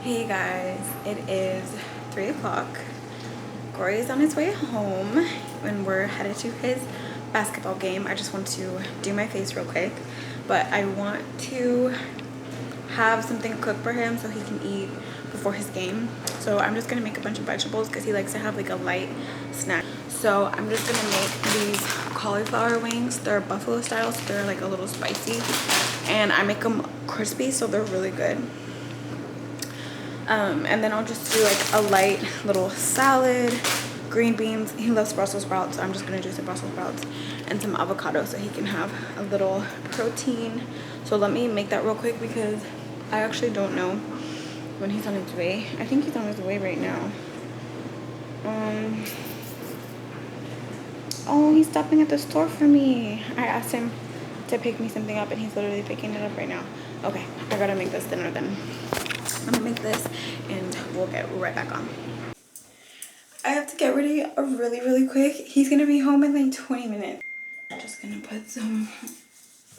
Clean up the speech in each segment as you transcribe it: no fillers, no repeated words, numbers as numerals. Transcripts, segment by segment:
Hey guys, it is 3 o'clock. Corey is on his way home and we're headed to his basketball game. I just want to do my face real quick, but I want to have something cooked for him so he can eat before his game. So I'm just gonna make a bunch of vegetables because he likes to have like a light snack. So I'm just gonna make these cauliflower wings. They're buffalo style, so they're like a little spicy, and I make them crispy, so they're really good. And then I'll just do like a light little salad, green beans. He loves Brussels sprouts, so I'm just gonna do some Brussels sprouts and some avocado so he can have a little protein. So let me make that real quick because I actually don't know when he's on his way. I think he's on his way right now. Oh, he's stopping at the store for me. I asked him to pick me something up and he's literally picking it up right now. Okay, I gotta make this dinner then. I'm gonna make this and we'll get right back on. I have to get ready really quick. He's gonna be home in like 20 minutes. I'm just gonna put some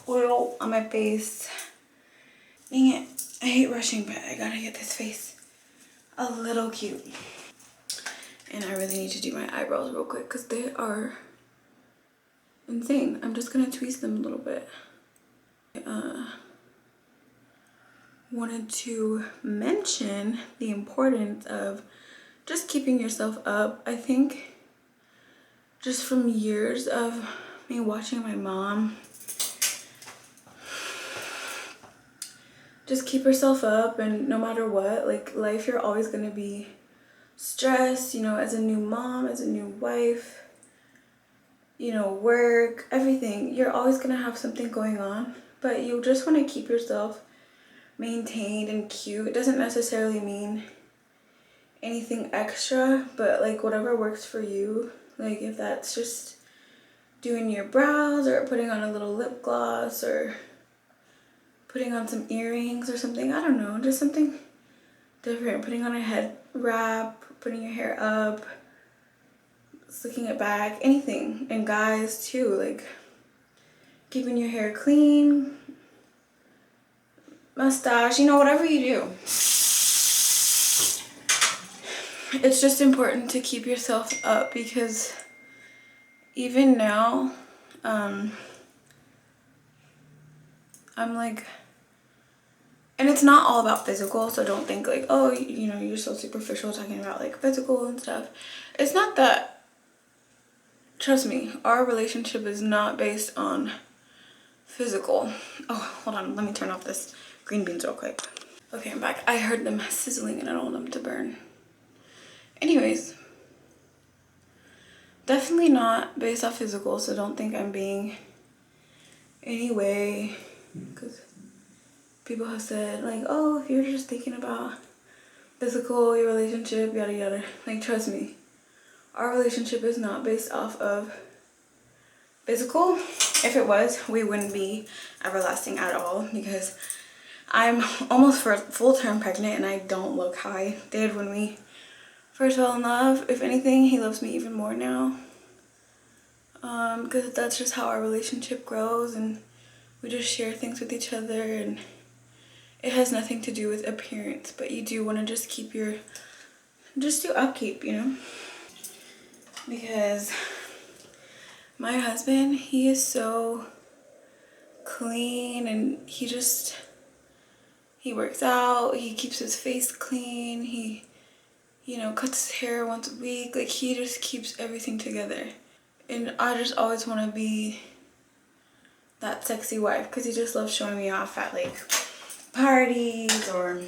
oil on my face. Dang it, I hate rushing, but I gotta get this face a little cute. And I really need to do my eyebrows real quick because they are insane. I'm just gonna tweeze them a little bit. Wanted to mention the importance of just keeping yourself up. I think just from years of me watching my mom just keep herself up, and no matter what, like life, you're always gonna be stressed, you know, as a new mom, as a new wife, you know, work, everything. You're always gonna have something going on, but you just want to keep yourself maintained and cute. It doesn't necessarily mean anything extra, but like whatever works for you. Like if that's just doing your brows or putting on a little lip gloss or putting on some earrings or something, I don't know, just something different. Putting on a head wrap, putting your hair up, slicking it back, anything. And guys too, like keeping your hair clean, mustache, you know, whatever you do. It's just important to keep yourself up because even now, I'm like, and it's not all about physical, so don't think like, oh, you know, you're so superficial talking about like physical and stuff. It's not that. Trust me, our relationship is not based on physical. Oh, hold on, let me turn off this green beans real quick. Okay, I'm back. I heard them sizzling and I don't want them to burn. Anyways, definitely not based off physical, so don't think I'm being any way, because people have said like, oh, if you're just thinking about physical, your relationship, yada yada. Like, trust me, our relationship is not based off of physical. If it was, we wouldn't be everlasting at all, because I'm almost full-term pregnant and I don't look how I did when we first fell in love. If anything, he loves me even more now, because that's just how our relationship grows, and we just share things with each other, and it has nothing to do with appearance. But you do want to just keep your, just do upkeep, you know, because my husband, he is so clean, and he works out, he keeps his face clean, he, you know, cuts his hair once a week. Like, he just keeps everything together. And I just always want to be that sexy wife, because he just loves showing me off at like parties, or,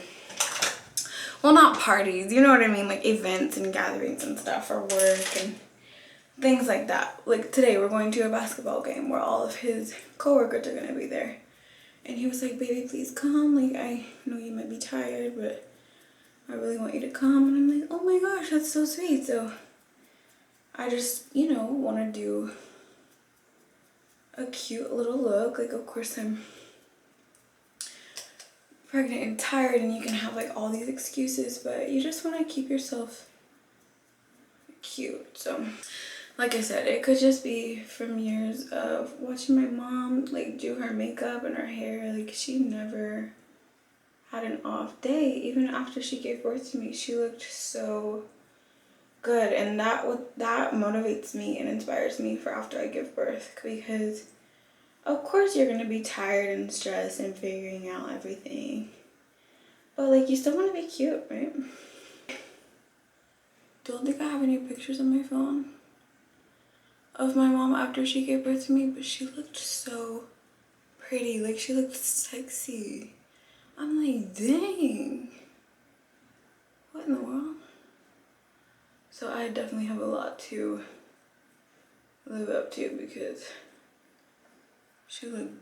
well, not parties, you know what I mean, like events and gatherings and stuff, or work and things like that. Like today we're going to a basketball game where all of his coworkers are going to be there, and he was like, baby, please come, like I know you might be tired, but I really want you to come. And I'm like, oh my gosh, that's so sweet. So I just, you know, want to do a cute little look. Like, of course I'm pregnant and tired and you can have like all these excuses, but you just want to keep yourself cute. So like I said, it could just be from years of watching my mom like do her makeup and her hair. Like, she never had an off day, even after she gave birth to me, she looked so good. And that motivates me and inspires me for after I give birth, because of course you're gonna be tired and stressed and figuring out everything, but like you still want to be cute, right? Don't think I have any pictures on my phone of my mom after she gave birth to me, but she looked so pretty. Like, she looked sexy. I'm like, dang, what in the world? So I definitely have a lot to live up to because she looked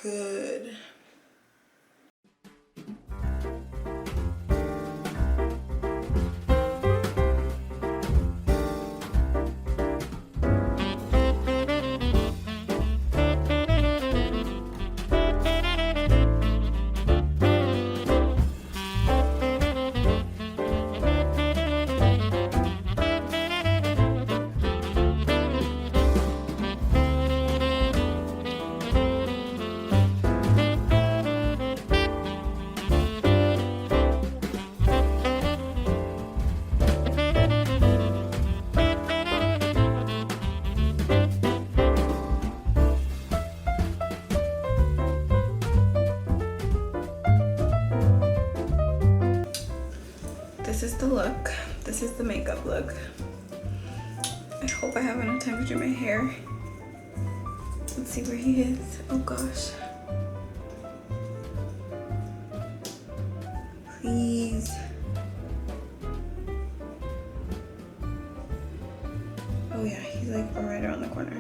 good. This is the look. This is the makeup look. I hope I have enough time to do my hair. Let's see where he is. Oh gosh. Please. Oh yeah, he's like right around the corner.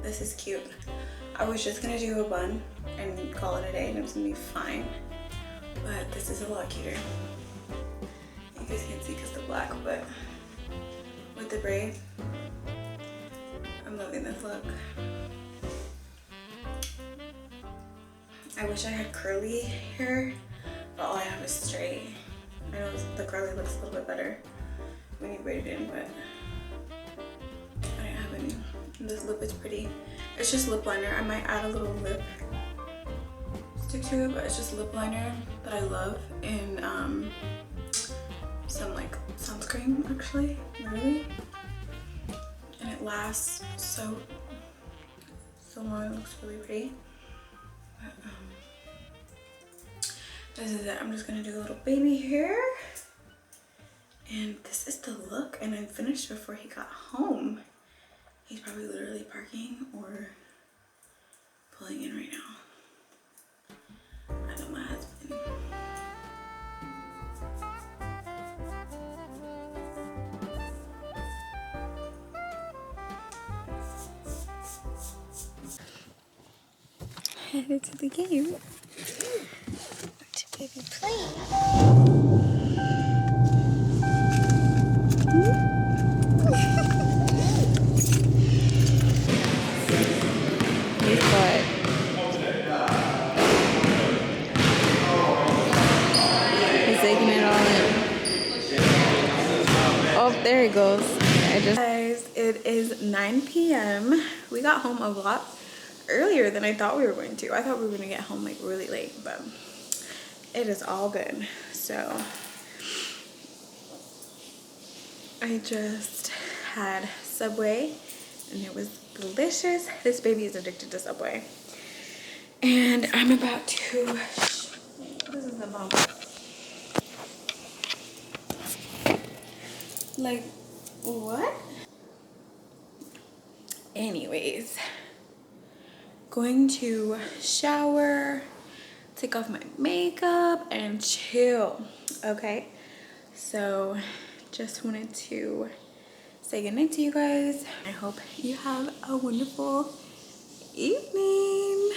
This is cute. I was just gonna do a bun and call it a day and it was gonna be fine. But this is a lot cuter. You guys can't see because the black, but with the braid, I'm loving this look. I wish I had curly hair, but all I have is straight. I know the curly looks a little bit better when you braid it in, but I don't have any. And this lip is pretty. It's just lip liner. I might add a little lip stick to it, but it's just lip liner that I love, and some like sunscreen actually, really. And it lasts so long. It looks really pretty. But, this is it. I'm just gonna do a little baby hair, and this is the look. And I'm finished before he got home. He's probably literally parking or pulling in right now. I know my husband. Headed to the game. To baby play. There he goes. Guys, it is 9 p.m. We got home a lot earlier than I thought we were going to. I thought we were going to get home like really late, but it is all good. So I just had Subway and it was delicious. This baby is addicted to Subway. And I'm about to, this is the bump. Like, what? Anyways, going to shower, take off my makeup, and chill, okay? So just wanted to say goodnight to you guys. I hope you have a wonderful evening.